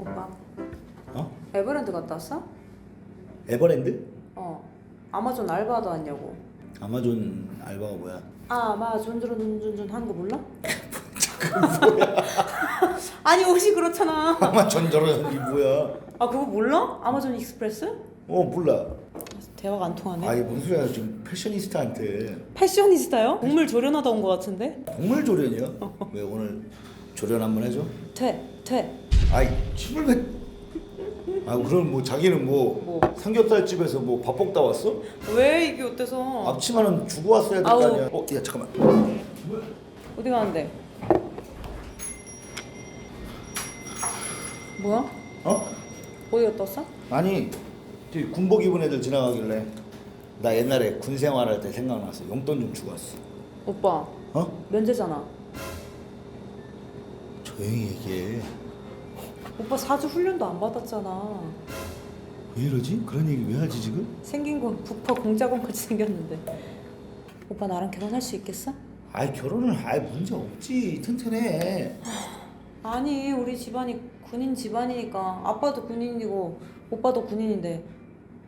오빠 어? 에버랜드 갔다 왔어? 에버랜드? 아마존 알바하다 왔냐고. 아마존 알바가 뭐야? 아마존 하는 거 몰라? 아니 옷이 그렇잖아. 아마존 저런이 뭐야? 아 그거 몰라? 아마존 익스프레스? 몰라. 대화가 안 통하네. 아니 뭔 소리야 지금 패셔니스타한테 패셔니스타요? 동물 조련하다 온 거 같은데? 동물 조련이야? 왜 오늘 조련 한번 해줘? 퇴. 아이 침을 왜? 아 그럼 뭐 자기는 뭐 삼겹살 집에서 뭐 밥 먹다 왔어? 왜 이게 어때서? 앞치마는 주고 왔어야 될 거 아우. 아니야? 야 잠깐만. 어디 가는데? 뭐야? 어디 갔다 왔어? 아니 저기 군복 입은 애들 지나가길래 나 옛날에 군 생활할 때 생각났어. 용돈 좀 주고 왔어. 오빠 면제잖아. 조용히 얘기해. 오빠 사주 훈련도 안 받았잖아. 왜 이러지? 그런 얘기 왜 하지 지금? 생긴 건 북파 공작원 같이 생겼는데. 오빠 나랑 결혼할 수 있겠어? 아이 결혼은 아이 문제 없지. 튼튼해. 아니 우리 집안이 군인 집안이니까 아빠도 군인이고 오빠도 군인인데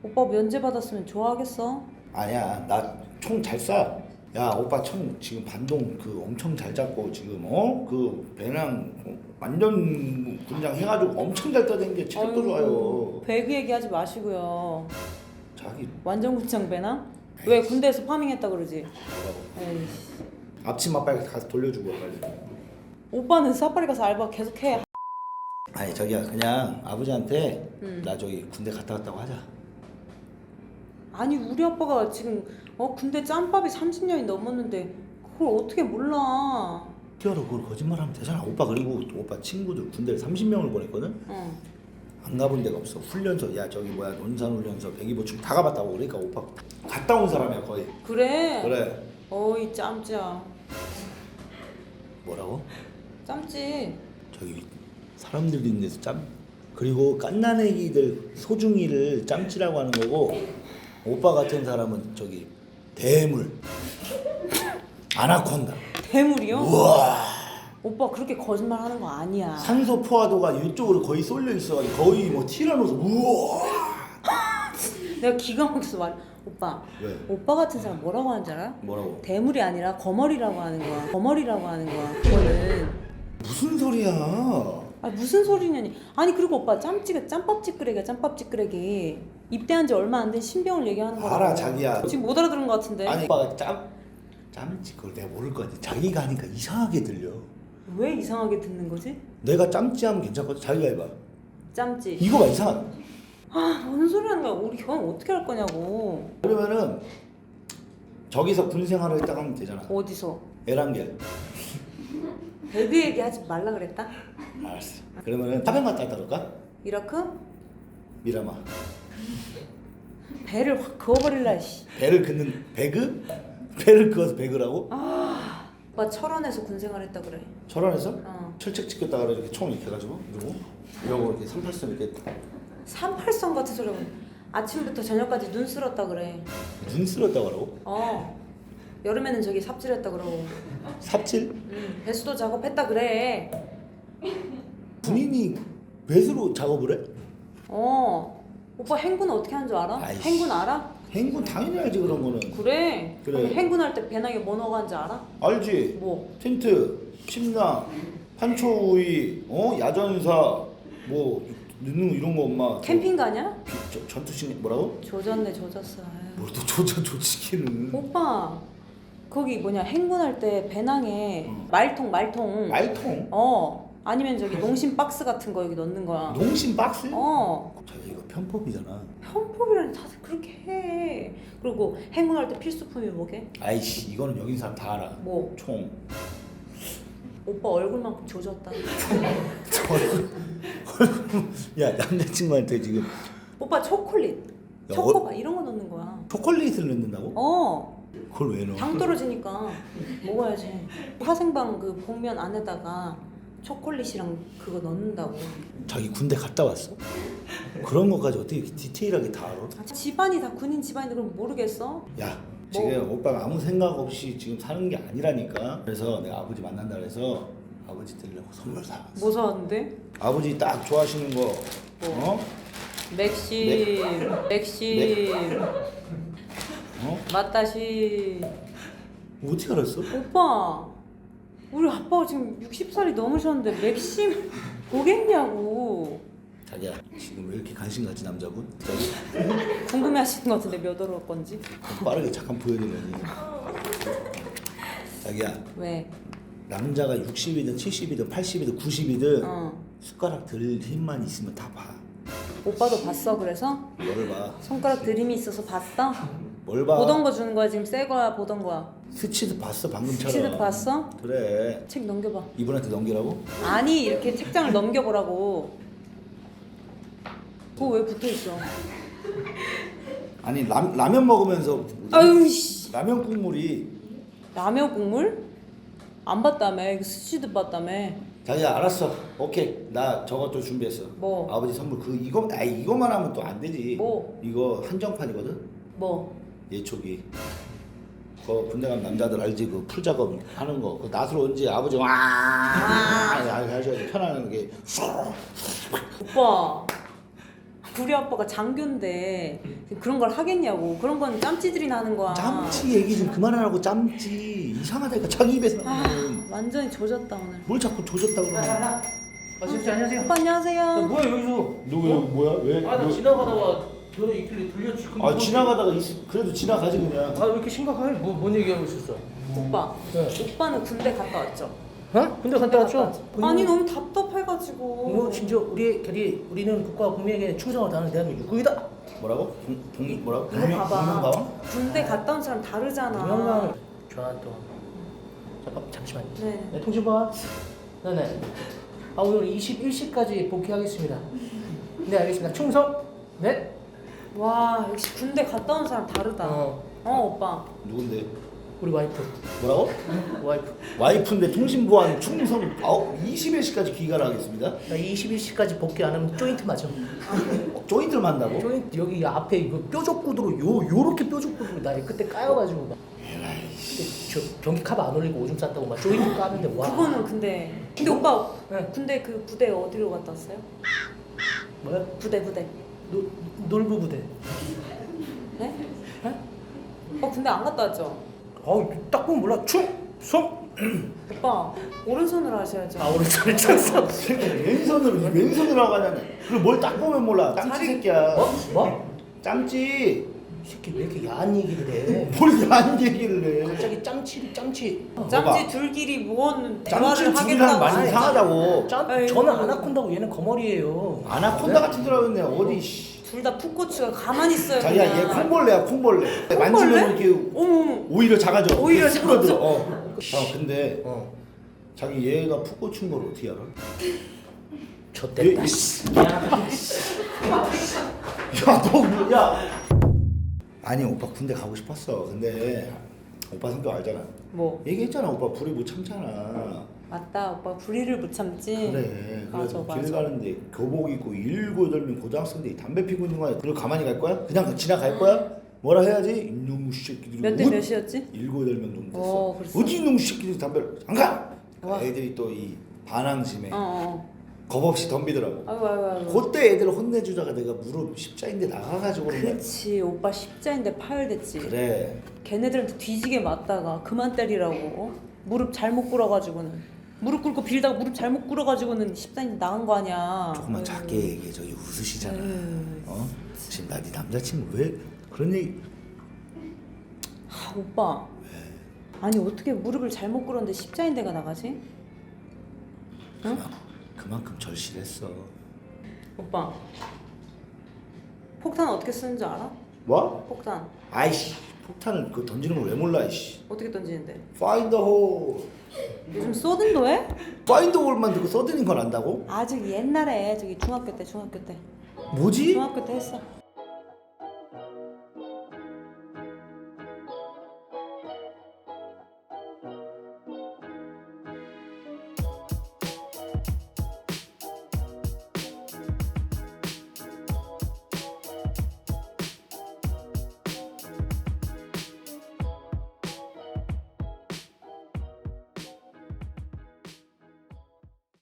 오빠 면제 받았으면 좋아하겠어? 아니야 나 총 잘 쏴. 야 오빠 총 지금 반동 그 엄청 잘 잡고 지금 그 배낭 완전 군장 해가지고 엄청 잘 떠댕겨. 체력도 좋아요. 배그 얘기하지 마시고요. 자기 완전 군장 배나? 왜 군대에서 파밍했다 그러지? 뭐라고? 에이씨. 앞치마 빨리 가서 돌려주고 빨리. 오빠는 사파리 가서 알바 계속해. 아니 저기야 그냥 아버지한테 나 저기 군대 갔다 왔다고 하자. 아니 우리 아빠가 지금 군대 짬밥이 30년이 넘었는데 그걸 어떻게 몰라? 티어로 그걸 거짓말하면 되잖아. 오빠 그리고 오빠 친구들 군대를 30명을 보냈거든. 안 가본 데가 없어. 훈련소 야 저기 뭐야 논산훈련소 백이보충 다 가봤다고. 그러니까 오빠 갔다 온 사람이야 거의. 그래? 그래. 어이 짬찌야. 뭐라고? 짬찌. 저기 사람들 있는 데서 짬. 그리고 깐난애기들 소중이를 짬찌라고 하는 거고 오빠 같은 사람은 저기 대물 아나콘다. 대물이요? 우와. 오빠 그렇게 거짓말 하는 거 아니야. 산소 포화도가 이쪽으로 거의 쏠려 있어가지고 거의 뭐 티라노스. 우와. 내가 기가 막혀서 말해. 오빠. 왜? 오빠 같은 사람 뭐라고 하는 줄 알아? 뭐라고? 대물이 아니라 거머리라고 하는 거야. 거머리라고 하는 거야. 그거는. 무슨 소리야? 아 무슨 소리냐니. 아니 그리고 오빠 짬찌가 짬밥찌끄레기야. 짬밥찌끄레기. 입대한 지 얼마 안 된 신병을 얘기하는 거야. 알아 자기야. 지금 못 알아들은 거 같은데. 아니 오빠가 짬찌 그걸 내가 모를 거 아니. 자기가 하니까 이상하게 들려. 왜 이상하게 듣는 거지? 내가 짬찌하면 괜찮거든. 자기가 해봐. 짬찌. 이거 봐 이상하다. 뭔 소리 하는 거야. 우리 결혼 어떻게 할 거냐고. 그러면은 저기서 군 생활을 딱 하면 되잖아. 어디서? 에란겔. 배그 얘기하지 말라 그랬다? 알았어. 그러면은 파병 갔다 왔다 그럴까? 이라크? 미라마. 배를 확 그어버릴라 씨. 배를 긋는 배그? 배를 그어서 배그라고? 오빠 철원에서 군생활 했다 그래. 철원에서? 어. 철책 찍혔다가 이렇게 총 이렇게 해가지고 이러고 이렇게 383 이렇게 383 같은 소리 하고 아침부터 저녁까지 눈 쓸었다 그래. 눈 쓸었다고 하라고? 여름에는 저기 삽질했다 그러고. 삽질? 배수도 작업했다 그래. 군인이 배수로 작업을 해? 오빠 행군 어떻게 하는 줄 알아? 아이씨. 행군 알아? 행군 당연히 알지 그런 거는. 그래. 그래. 그럼 행군할 때 배낭에 뭐 넣어가는지 알아? 알지. 뭐? 텐트, 침낭, 판초우이, 야전사, 뭐 이런 거 엄마. 캠핑 가냐? 전투식 뭐라고? 조졌네 조졌어. 뭘 또 조치기는. 오빠 거기 뭐냐 행군할 때 배낭에 말통. 말통? 아니면 저기 농심 박스 같은 거 여기 넣는 거야. 농심 박스? 어. 자기 이거 편법이잖아. 편법이라니 다들 그렇게 해. 그리고 행군할 때 필수품이 뭐게? 아이씨 이거는 여기 사람 다 알아. 뭐? 총. 오빠 얼굴만큼 조졌다. 야 남자친구한테 지금 오빠 초콜릿, 야, 초코바 이런 거 넣는 거야. 초콜릿을 넣는다고? 그걸 왜 넣어? 당 떨어지니까 먹어야지. 화생방 그 복면 안에다가 초콜릿이랑 그거 넣는다고. 자기 군대 갔다 왔어? 그런 것까지 어떻게 디테일하게 다 알아? 집안이 다 군인 집안인데 그럼 모르겠어? 야 지금 오빠가 아무 생각 없이 지금 사는 게 아니라니까. 그래서 내가 아버지 만난다 그래서 아버지 드리려고 선물 사왔어. 뭐 사왔는데? 아버지 딱 좋아하시는 거. 어? 맥심. 어? 맛다시. 어떻게 알았어? 오빠, 우리 아빠가 지금 60살이 넘으셨는데 맥심 보겠냐고. 자기야 지금 왜 이렇게 관심 갖지 남자분? 궁금해하시는 것 같은데 몇 월일 건지. 빠르게 잠깐 보여드리니. 자기야 왜? 남자가 60이든 70이든 80이든 90이든 어. 숟가락 들 힘만 있으면 다 봐. 오빠도 봤어 그래서? 뭘 봐? 손가락 들림이 있어서 봤어? 뭘 봐? 보던 거 주는 거야 지금 새 거야 보던 거야? 스치듯 봤어 방금처럼. 스치듯 봤어? 그래. 책 넘겨봐. 이분한테 넘기라고? 아니 이렇게 책장을 넘겨보라고. 그거 왜 붙어있어? 아니 라면 먹으면서 아유 씨. 라면 국물이. 라면 국물? 안 봤다며. 이거 스치듯 봤다며. 자기야 알았어. 오케이 나 저것도 준비했어. 뭐? 아버지 선물 이거만 하면 또 안 되지. 뭐? 이거 한정판이거든. 뭐? 예초기. 그 군대 간 남자들 알지? 그 풀 작업 하는 거. 그 낫으로 언제 아버지 와 하셔야지 편안한 게. 오빠 우리 아빠가 장교인데 그런 걸 하겠냐고. 그런 건 짬찌들이나 하는 거야. 짬찌 얘기 좀 그만하라고. 짬찌 이상하다니까 자기 입에서 나오는. 완전히 조졌다 오늘. 뭘 자꾸 조졌다고 그러냐. 아, 진짜 안녕하세요. 오빠 안녕하세요. 뭐야 여기서? 누구 여기 뭐야? 왜? 아, 나 지나가다가 너네 있길래 들렸지. 그럼 아 지나가다가 그래도 지나가지 그냥. 왜 이렇게 심각해? 뭔 얘기하고 있었어? 오빠 네. 오빠는 군대 갔다 왔죠? 어? 근데 갔다 왔죠? 아니 너무 답답해가지고. 뭐 심지어 우리는 국가와 국민에게 충성을 다하는 대한민국 육국이다. 뭐라고? 뭐라고? 이거 봐봐. 분명가왕? 군대 갔다 온 사람 다르잖아. 유명한 전화 또. 잠시만요. 네. 네, 통신 봐. 네네. 오늘 21시까지 복귀하겠습니다. 네, 알겠습니다. 충성. 네. 와 역시 군대 갔다 온 사람 다르다. 오빠. 누군데? 우리 와이프. 뭐라고? 와이프. 와이프인데 통신보안 충성 21시까지 귀가를 하겠습니다. 나 21시까지 복귀 안 하면 조인트 맞아. 조인트를 만다고? 조인트 여기 앞에 이거 뾰족 구두로 요렇게 뾰족 구두로 나 그때 까여가지고 막. 저 변기 카바 안 올리고 오줌 쌌다고 막 조인트 까는데 와. 그거는 근데 오빠 네. 군대 그 부대 어디로 갔다 왔어요? 뭐야? 부대. 놀부 부대. 네? 네? 오빠 군대 안 갔다 왔죠? 딱 보면 몰라. 충성. 오빠 오른손으로 하셔야죠. 오른손을 쳤어. 왼손으로 하냐냐. 그리고 뭘 딱 보면 몰라. 짬찌 새끼야. 뭐? 짬찌. 이 새끼 왜 이렇게 야한 얘기를 해? 뭘 야한 얘기를 해. 갑자기 짬치. 짬찌 둘끼리 무언 짬찌 대화를 둘이랑 하겠다고. 많이 아니, 이상하다고. 아이고. 저는 아나콘다고 얘는 거머리예요. 아나콘다 같은 소리 하겠네. 어디 씨. 둘 다 풋고추가 가만히 있어요. 자기야 얘 그냥. 콩벌레야 콩벌레. 만지면 이렇게 어머. 오히려 작아져. 오히려 쑥그러들어. 작아져. 근데 자기 얘가 푹 꽂힌 걸 어떻게 알아? 좆됐다. 야너 뭐야? 아니 오빠 군대 가고 싶었어. 근데 오빠 성격 알잖아. 뭐? 얘기했잖아. 오빠 불이 못 참잖아. 맞다. 오빠 불의를 못 참지. 그래. 맞아, 그래서 길 맞아. 가는데 교복 입고 7, 8명 고등학생들이 담배 피고 있는 거야. 그걸 가만히 갈 거야? 그냥 지나갈 거야? 뭐라 해야지? 이놈의 새끼들이 몇 대 몇이었지? 7, 8명 정도 됐어. 그랬어? 어디 이놈의 새끼들이 담배를 안 가? 와. 애들이 또 이 반항심에 어. 겁없이 덤비더라고. 아이고. 그때 애들 혼내주다가 내가 무릎 십자인데 나가가지고 그런 거야. 그렇지. 오빠 십자인데 파열됐지. 그래. 걔네들한테 뒤지게 맞다가 그만 때리라고. 무릎 잘못 꿇어가지고는. 무릎 꿇고 빌다가 무릎 잘못 꿇어가지고는 십자인데 나간 거 아니야. 조금만 아이고. 작게 얘기해. 저기 웃으시잖아. 음. 지금 나 네 남자친구 왜 그런 얘기? 오빠. 아니 어떻게 무릎을 잘못 꿇었는데 십자인대가 나가지? 응? 그만큼 절실했어. 오빠. 폭탄 어떻게 쓰는 줄 알아? 뭐? 폭탄 아이씨 폭탄을 그 던지는 걸 왜 몰라 이씨. 어떻게 던지는데? Find the hole. 요즘 쏘든도 해? Find the hole만 듣고 서드는 걸 안다고? 아직 옛날에 저기 중학교 때 뭐지? 중학교 때 했어.